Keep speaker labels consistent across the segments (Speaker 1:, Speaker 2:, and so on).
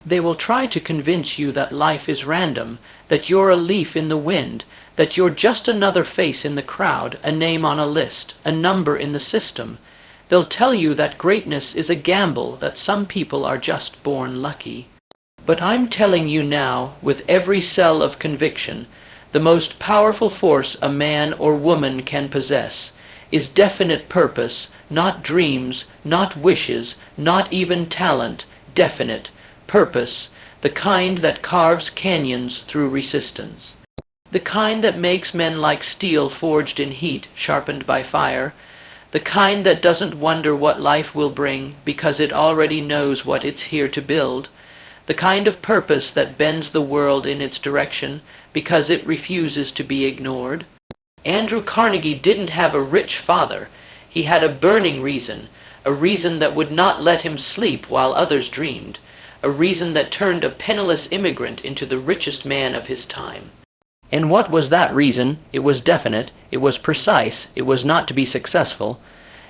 Speaker 1: They will try to convince you that life is random, that you're a leaf in the wind, that you're just another face in the crowd, a name on a list, a number in the system. They'll tell you that greatness is a gamble, that some people are just born lucky. But I'm telling you now, with every cell of conviction, the most powerful force a man or woman can possess is definite purpose, not dreams, not wishes, not even talent, definite purpose, the kind that carves canyons through resistance. The kind that makes men like steel forged in heat, sharpened by fire. The kind that doesn't wonder what life will bring, because it already knows what it's here to build. The kind of purpose that bends the world in its direction, because it refuses to be ignored. Andrew Carnegie didn't have a rich father. He had a burning reason, a reason that would not let him sleep while others dreamed, a reason that turned a penniless immigrant into the richest man of his time. And what was that reason? It was definite, it was precise, it was not to be successful.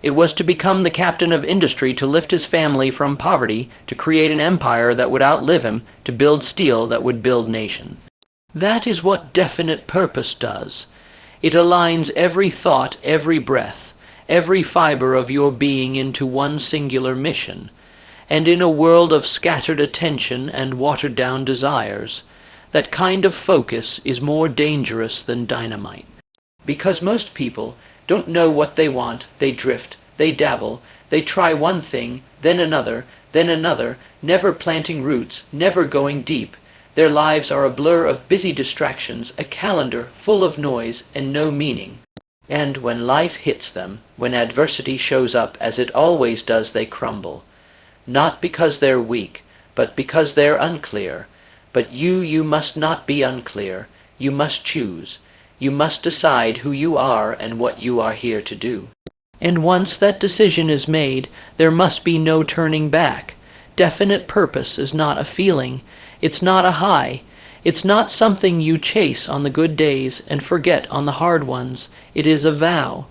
Speaker 1: It was to become the captain of industry, to lift his family from poverty, to create an empire that would outlive him, to build steel that would build nations. That is what definite purpose does. It aligns every thought, every breath, every fiber of your being into one singular mission. And in a world of scattered attention and watered-down desires, that kind of focus is more dangerous than dynamite. Because most people don't know what they want, they drift, they dabble, they try one thing, then another, never planting roots, never going deep. Their lives are a blur of busy distractions, a calendar full of noise and no meaning. And when life hits them, when adversity shows up as it always does, they crumble. Not because they're weak, but because they're unclear. But you must not be unclear. You must choose. You must decide who you are and what you are here to do. And once that decision is made, there must be no turning back. Definite purpose is not a feeling. It's not a high. It's not something you chase on the good days and forget on the hard ones. It is a vow,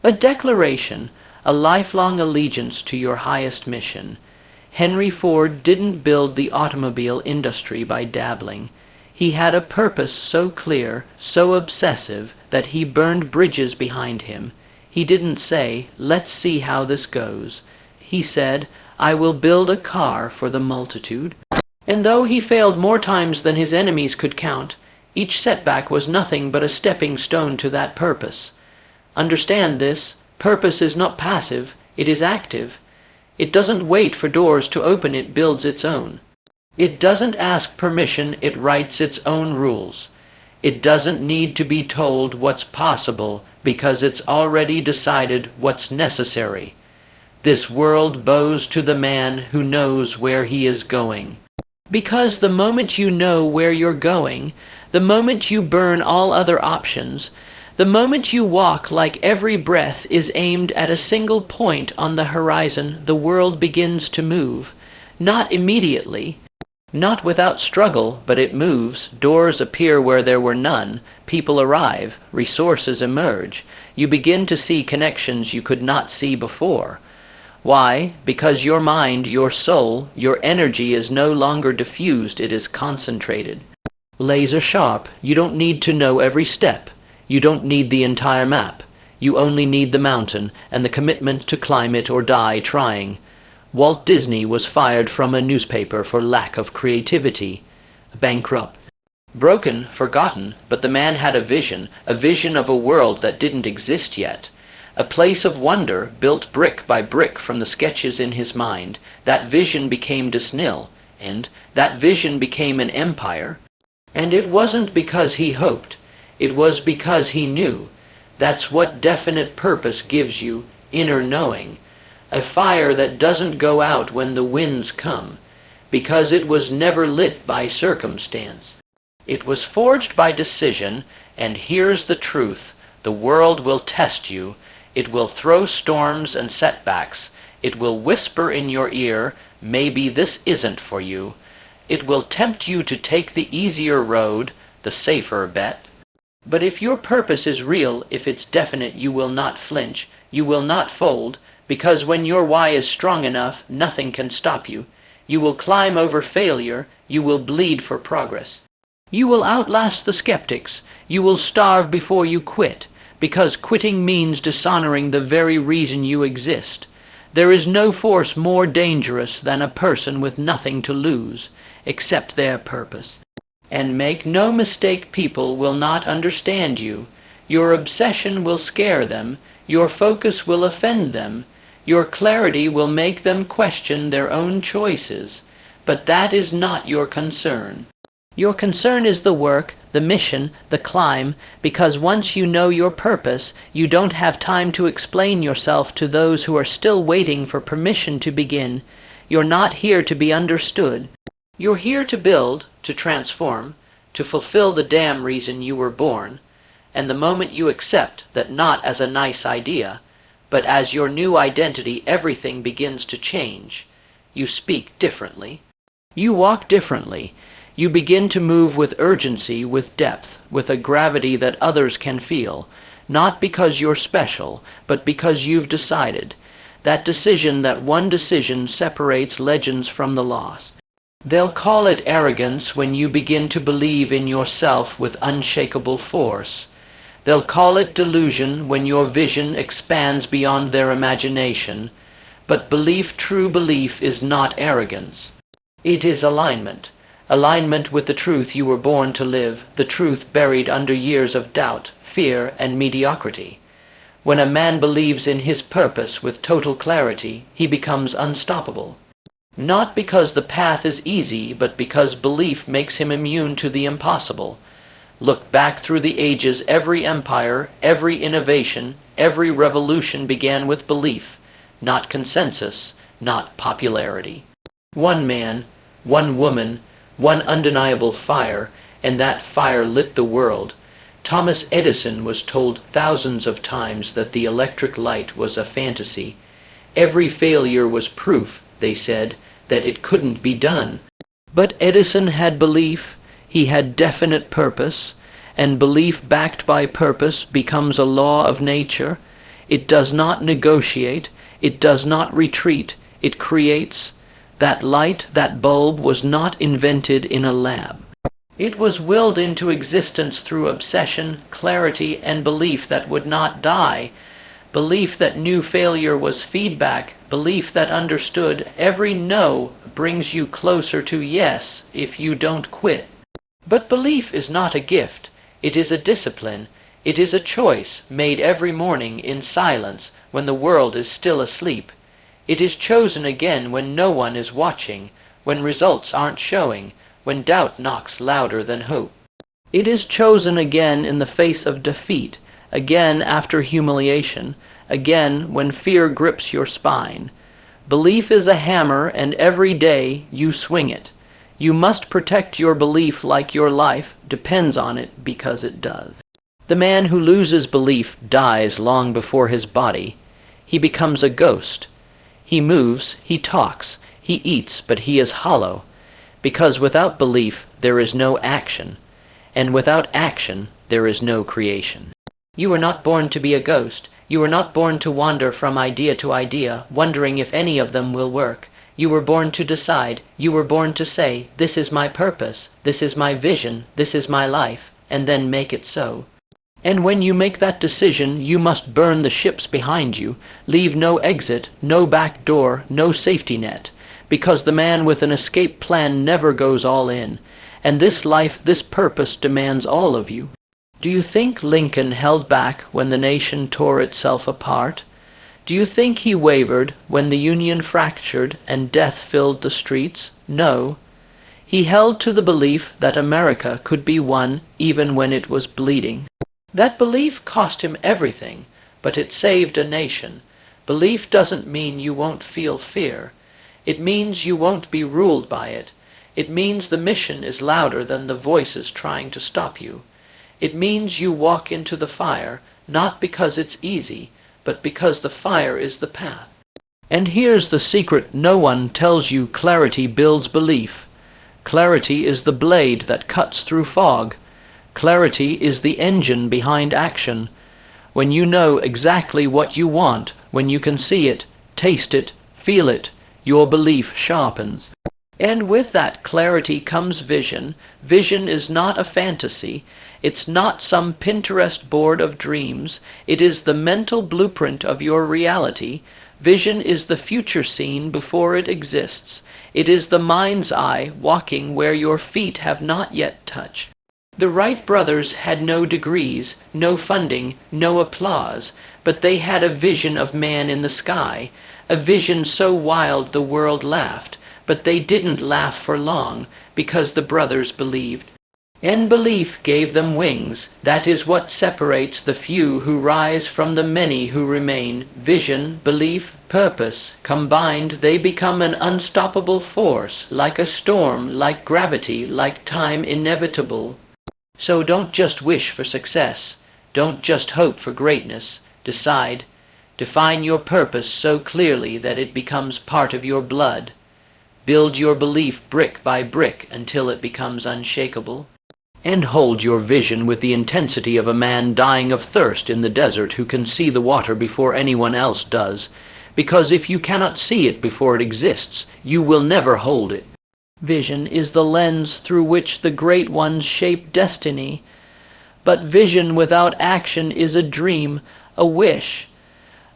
Speaker 1: a declaration, a lifelong allegiance to your highest mission. Henry Ford didn't build the automobile industry by dabbling. He had a purpose so clear, so obsessive, that he burned bridges behind him. He didn't say, "Let's see how this goes." He said, "I will build a car for the multitude." And though he failed more times than his enemies could count, each setback was nothing but a stepping stone to that purpose. Understand this: purpose is not passive, it is active. It doesn't wait for doors to open, it builds its own. It doesn't ask permission, it writes its own rules. It doesn't need to be told what's possible, because it's already decided what's necessary. This world bows to the man who knows where he is going. Because the moment you know where you're going, the moment you burn all other options, the moment you walk like every breath is aimed at a single point on the horizon, the world begins to move. Not immediately, not without struggle, but it moves. Doors appear where there were none. People arrive. Resources emerge. You begin to see connections you could not see before. Why? Because your mind, your soul, your energy is no longer diffused, it is concentrated. Laser sharp. You don't need to know every step. You don't need the entire map. You only need the mountain and the commitment to climb it or die trying. Walt Disney was fired from a newspaper for lack of creativity. Bankrupt. Broken, forgotten, but the man had a vision of a world that didn't exist yet. A place of wonder built brick by brick from the sketches in his mind. That vision became Disney, and that vision became an empire. And it wasn't because he hoped. It was because he knew. That's what definite purpose gives you, inner knowing. A fire that doesn't go out when the winds come, because it was never lit by circumstance. It was forged by decision, and here's the truth. The world will test you. It will throw storms and setbacks. It will whisper in your ear, maybe this isn't for you. It will tempt you to take the easier road, the safer bet. But if your purpose is real, if it's definite, you will not flinch, you will not fold, because when your why is strong enough, nothing can stop you. You will climb over failure. You will bleed for progress. You will outlast the skeptics. You will starve before you quit, because quitting means dishonoring the very reason you exist. There is no force more dangerous than a person with nothing to lose, except their purpose. And make no mistake, people will not understand you. Your obsession will scare them. Your focus will offend them. Your clarity will make them question their own choices. But that is not your concern. Your concern is the work, the mission, the climb, because once you know your purpose, you don't have time to explain yourself to those who are still waiting for permission to begin. You're not here to be understood. You're here to build, to transform, to fulfill the damn reason you were born. And the moment you accept that not as a nice idea, but as your new identity, everything begins to change. You speak differently. You walk differently. You begin to move with urgency, with depth, with a gravity that others can feel, not because you're special, but because you've decided. That decision, that one decision, separates legends from the lost. They'll call it arrogance when you begin to believe in yourself with unshakable force. They'll call it delusion when your vision expands beyond their imagination. But belief, true belief, is not arrogance. It is alignment. Alignment with the truth you were born to live, the truth buried under years of doubt, fear, and mediocrity. When a man believes in his purpose with total clarity, he becomes unstoppable. Not because the path is easy, but because belief makes him immune to the impossible. Look back through the ages. Every empire, every innovation, every revolution began with belief, not consensus, not popularity. One man, one woman, one undeniable fire, and that fire lit the world. Thomas Edison was told thousands of times that the electric light was a fantasy. Every failure was proof, they said, that it couldn't be done. But Edison had belief. He had definite purpose, and belief backed by purpose becomes a law of nature. It does not negotiate. It does not retreat. It creates. That light, that bulb, was not invented in a lab. It was willed into existence through obsession, clarity, and belief that would not die. Belief that knew failure was feedback. Belief that understood every no brings you closer to yes if you don't quit. But belief is not a gift. It is a discipline. It is a choice made every morning in silence when the world is still asleep. It is chosen again when no one is watching, when results aren't showing, when doubt knocks louder than hope. It is chosen again in the face of defeat, again after humiliation, again when fear grips your spine. Belief is a hammer, and every day you swing it. You must protect your belief like your life depends on it, because it does. The man who loses belief dies long before his body. He becomes a ghost. He moves, he talks, he eats, but he is hollow, because without belief there is no action, and without action there is no creation. You were not born to be a ghost. You were not born to wander from idea to idea, wondering if any of them will work. You were born to decide. You were born to say, this is my purpose, this is my vision, this is my life, and then make it so. And when you make that decision, you must burn the ships behind you, leave no exit, no back door, no safety net, because the man with an escape plan never goes all in, and this life, this purpose demands all of you. Do you think Lincoln held back when the nation tore itself apart? Do you think he wavered when the Union fractured and death filled the streets? No. He held to the belief that America could be won even when it was bleeding. That belief cost him everything, but it saved a nation. Belief doesn't mean you won't feel fear. It means you won't be ruled by it. It means the mission is louder than the voices trying to stop you. It means you walk into the fire, not because it's easy, but because the fire is the path. And here's the secret no one tells you: clarity builds belief. Clarity is the blade that cuts through fog. Clarity is the engine behind action. When you know exactly what you want, when you can see it, taste it, feel it, your belief sharpens. And with that clarity comes vision. Vision is not a fantasy. It's not some Pinterest board of dreams. It is the mental blueprint of your reality. Vision is the future scene before it exists. It is the mind's eye walking where your feet have not yet touched. The Wright brothers had no degrees, no funding, no applause, but they had a vision of man in the sky, a vision so wild the world laughed. But they didn't laugh for long, because the brothers believed. And belief gave them wings. That is what separates the few who rise from the many who remain. Vision, belief, purpose. Combined, they become an unstoppable force, like a storm, like gravity, like time inevitable. So don't just wish for success. Don't just hope for greatness. Decide. Define your purpose so clearly that it becomes part of your blood. Build your belief brick by brick until it becomes unshakable. And hold your vision with the intensity of a man dying of thirst in the desert who can see the water before anyone else does. Because if you cannot see it before it exists, you will never hold it. Vision is the lens through which the great ones shape destiny. But vision without action is a dream, a wish,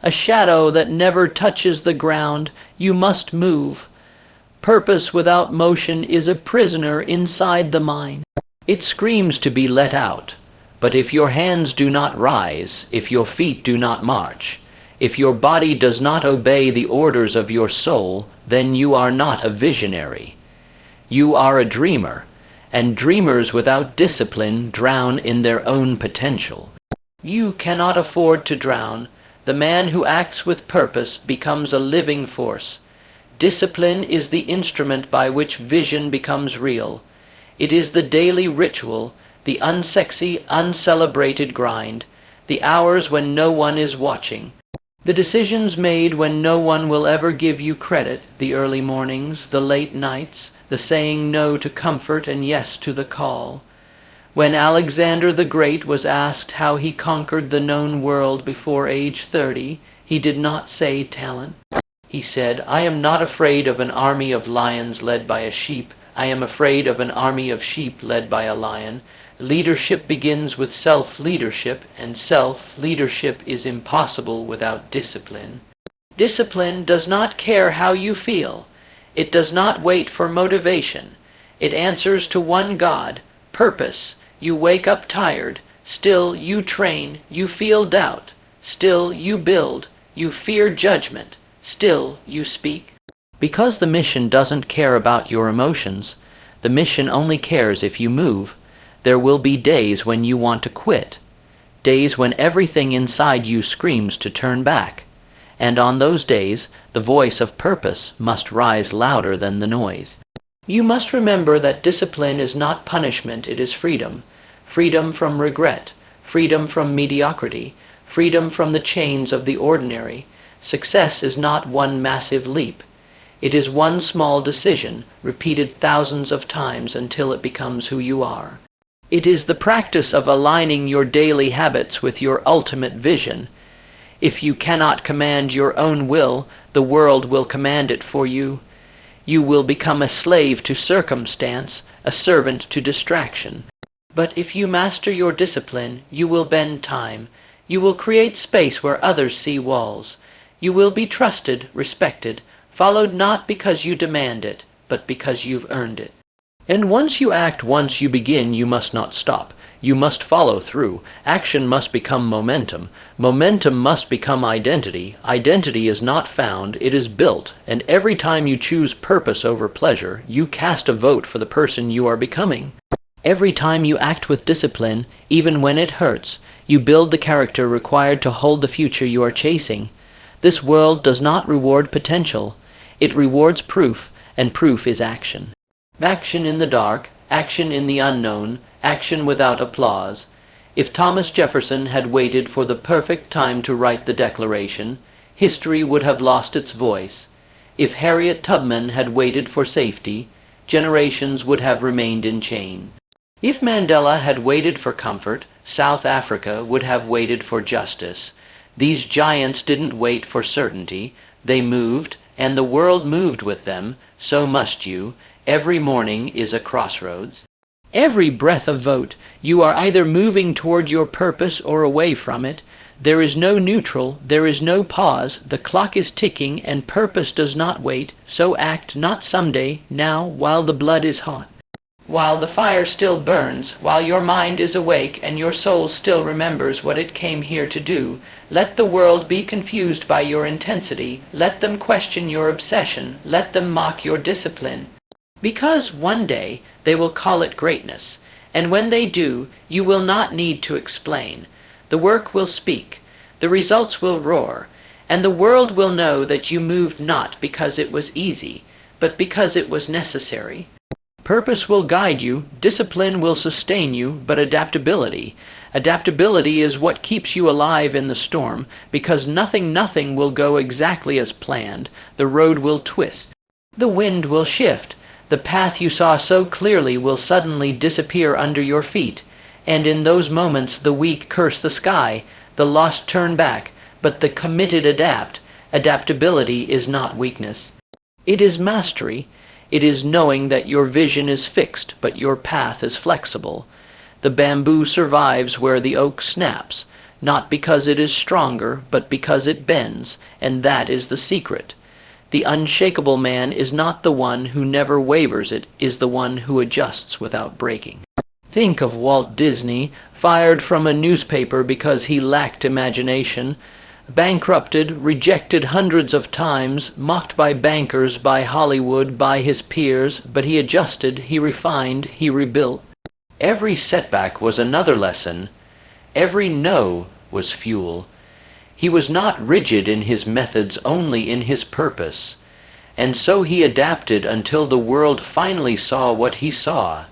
Speaker 1: a shadow that never touches the ground. You must move. Purpose without motion is a prisoner inside the mind. It screams to be let out. But if your hands do not rise, if your feet do not march, if your body does not obey the orders of your soul, then you are not a visionary. You are a dreamer, and dreamers without discipline drown in their own potential. You cannot afford to drown. The man who acts with purpose becomes a living force. Discipline is the instrument by which vision becomes real. It is the daily ritual, the unsexy, uncelebrated grind, the hours when no one is watching, the decisions made when no one will ever give you credit, the early mornings, the late nights, the saying no to comfort and yes to the call. When Alexander the Great was asked how he conquered the known world before age 30, he did not say talent. He said, "I am not afraid of an army of lions led by a sheep. I am afraid of an army of sheep led by a lion." Leadership begins with self-leadership, and self-leadership is impossible without discipline. Discipline does not care how you feel. It does not wait for motivation. It answers to one God, purpose. You wake up tired. Still you train. You feel doubt. Still you build. You fear judgment. Still you speak. Because the mission doesn't care about your emotions, the mission only cares if you move. There will be days when you want to quit, days when everything inside you screams to turn back. And on those days, the voice of purpose must rise louder than the noise. You must remember that discipline is not punishment, it is freedom. Freedom from regret, freedom from mediocrity, freedom from the chains of the ordinary. Success is not one massive leap. It is one small decision, repeated thousands of times until it becomes who you are. It is the practice of aligning your daily habits with your ultimate vision. If you cannot command your own will, the world will command it for you. You will become a slave to circumstance, a servant to distraction. But if you master your discipline, you will bend time. You will create space where others see walls. You will be trusted, respected, followed not because you demand it, but because you've earned it. And once you act, once you begin, you must not stop. You must follow through. Action must become momentum. Momentum must become identity. Identity is not found, it is built. And every time you choose purpose over pleasure, you cast a vote for the person you are becoming. Every time you act with discipline, even when it hurts, you build the character required to hold the future you are chasing. This world does not reward potential. It rewards proof, and proof is action. Action in the dark, action in the unknown, action without applause. If Thomas Jefferson had waited for the perfect time to write the Declaration, history would have lost its voice. If Harriet Tubman had waited for safety, generations would have remained in chains. If Mandela had waited for comfort, South Africa would have waited for justice. These giants didn't wait for certainty. They moved, and the world moved with them. so must you. Every morning is a crossroads. Every breath a vote. You are either moving toward your purpose or away from it. There is no neutral, there is no pause. The clock is ticking and purpose does not wait. So act not someday, now, while the blood is hot. While the fire still burns, while your mind is awake and your soul still remembers what it came here to do, let the world be confused by your intensity. Let them question your obsession. Let them mock your discipline. Because one day they will call it greatness, and when they do, you will not need to explain. The work will speak, the results will roar, and the world will know that you moved not because it was easy, but because it was necessary. Purpose will guide you, discipline will sustain you, but adaptability is what keeps you alive in the storm, because nothing will go exactly as planned. The road will twist, the wind will shift, the path you saw so clearly will suddenly disappear under your feet, and in those moments the weak curse the sky, the lost turn back, but the committed adapt. Adaptability is not weakness. It is mastery. It is knowing that your vision is fixed, but your path is flexible. The bamboo survives where the oak snaps, not because it is stronger, but because it bends, and that is the secret. The unshakable man is not the one who never wavers, it is the one who adjusts without breaking. Think of Walt Disney, fired from a newspaper because he lacked imagination, bankrupted, rejected hundreds of times, mocked by bankers, by Hollywood, by his peers, but he adjusted, he refined, he rebuilt. Every setback was another lesson. Every no was fuel. He was not rigid in his methods, only in his purpose. And so he adapted until the world finally saw what he saw.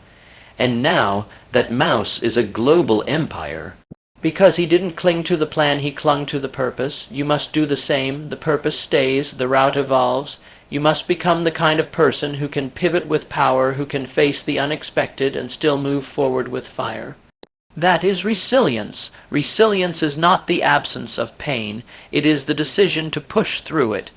Speaker 1: And now that Mouse is a global empire. Because he didn't cling to the plan, he clung to the purpose. You must do the same. The purpose stays, the route evolves. You must become the kind of person who can pivot with power, who can face the unexpected and still move forward with fire. That is resilience. Resilience is not the absence of pain. It is the decision to push through it.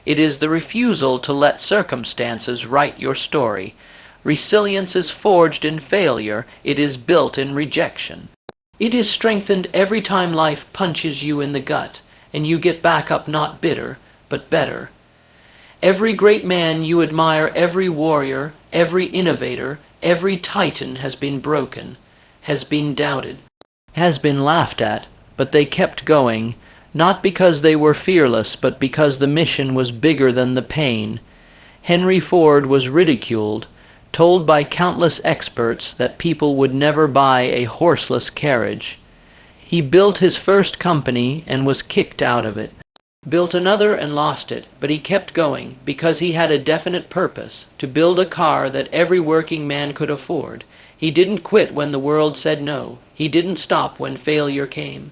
Speaker 1: It is the refusal to let circumstances write your story. Resilience is forged in failure. It is built in rejection. It is strengthened every time life punches you in the gut, and you get back up not bitter, but better. Every great man you admire, every warrior, every innovator, every titan has been broken, has been doubted, has been laughed at, but they kept going, not because they were fearless, but because the mission was bigger than the pain. Henry Ford was ridiculed, told by countless experts that people would never buy a horseless carriage. He built his first company and was kicked out of it. Built another and lost it, but he kept going because he had a definite purpose, to build a car that every working man could afford. He didn't quit when the world said no. He didn't stop when failure came.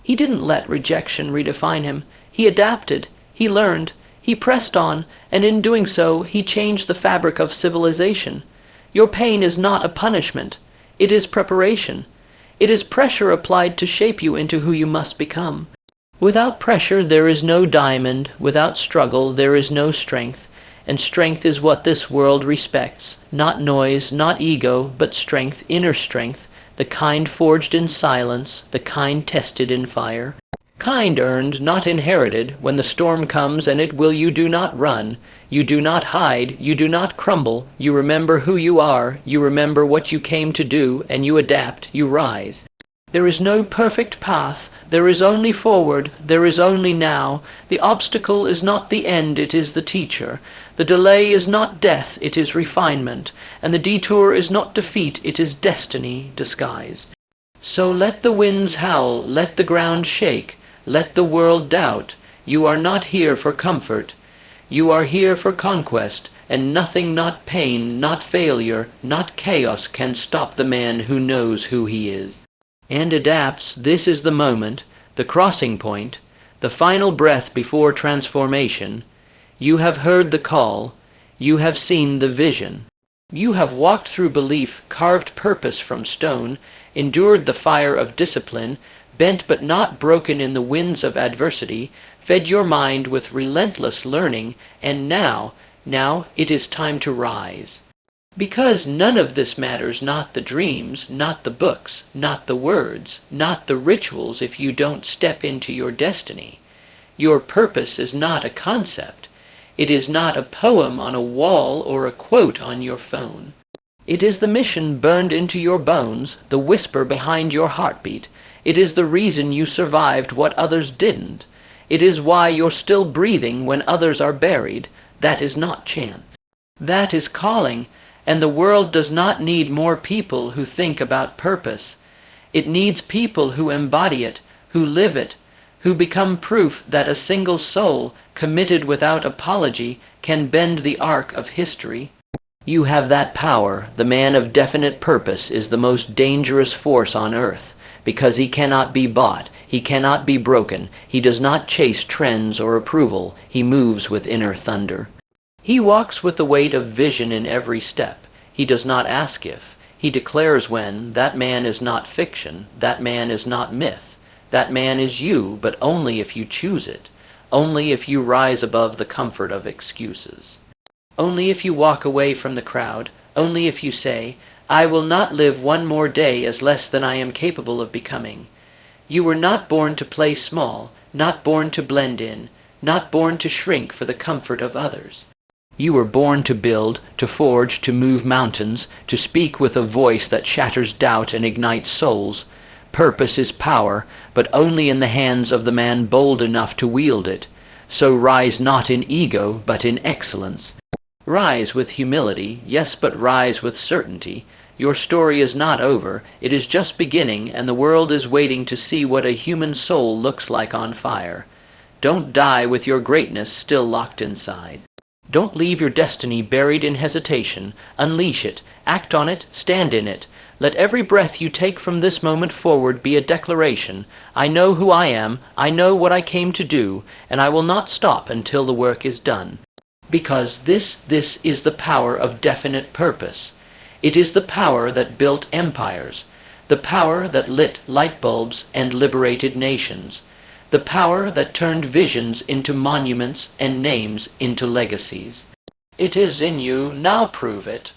Speaker 1: He didn't let rejection redefine him. He adapted. He learned. He pressed on, and in doing so, he changed the fabric of civilization. Your pain is not a punishment. It is preparation. It is pressure applied to shape you into who you must become. Without pressure, there is no diamond. Without struggle, there is no strength. And strength is what this world respects. Not noise, not ego, but strength, inner strength, the kind forged in silence, the kind tested in fire. Kind earned, not inherited. When the storm comes, and it will, you do not run. You do not hide. You do not crumble. You remember who you are. You remember what you came to do, and you adapt. You rise. There is no perfect path. There is only forward. There is only now. The obstacle is not the end. It is the teacher. The delay is not death. It is refinement. And the detour is not defeat. It is destiny disguised. So let the winds howl. Let the ground shake. Let the world doubt. You are not here for comfort. You are here for conquest, and nothing, not pain, not failure, not chaos can stop the man who knows who he is and adapts. This is the moment, the crossing point, the final breath before transformation. You have heard the call. You have seen the vision. You have walked through belief, carved purpose from stone, endured the fire of discipline, bent but not broken in the winds of adversity, fed your mind with relentless learning, and now Now it is time to rise. Because none of this matters, not the dreams, not the books, not the words, not the rituals, if you don't step into your destiny. Your purpose is not a concept. It is not a poem on a wall or a quote on your phone. It is the mission burned into your bones, the whisper behind your heartbeat. It is the reason you survived what others didn't. It is why you're still breathing when others are buried. That is not chance. That is calling, and the world does not need more people who think about purpose. It needs people who embody it, who live it, who become proof that a single soul, committed without apology, can bend the arc of history. You have that power. The man of definite purpose is the most dangerous force on earth, because he cannot be bought, he cannot be broken, he does not chase trends or approval, he moves with inner thunder. He walks with the weight of vision in every step. He does not ask if, he declares when. That man is not fiction, that man is not myth. That man is you, but only if you choose it, only if you rise above the comfort of excuses. Only if you walk away from the crowd, only if you say, I will not live one more day as less than I am capable of becoming. You were not born to play small, not born to blend in, not born to shrink for the comfort of others. You were born to build, to forge, to move mountains, to speak with a voice that shatters doubt and ignites souls. Purpose is power, but only in the hands of the man bold enough to wield it. So rise not in ego, but in excellence. Rise with humility, yes, but rise with certainty. Your story is not over, it is just beginning, and the world is waiting to see what a human soul looks like on fire. Don't die with your greatness still locked inside. Don't leave your destiny buried in hesitation. Unleash it, act on it, stand in it. Let every breath you take from this moment forward be a declaration. I know who I am, I know what I came to do, and I will not stop until the work is done. Because this is the power of definite purpose. It is the power that built empires, the power that lit light bulbs and liberated nations, the power that turned visions into monuments and names into legacies. It is in you, now prove it.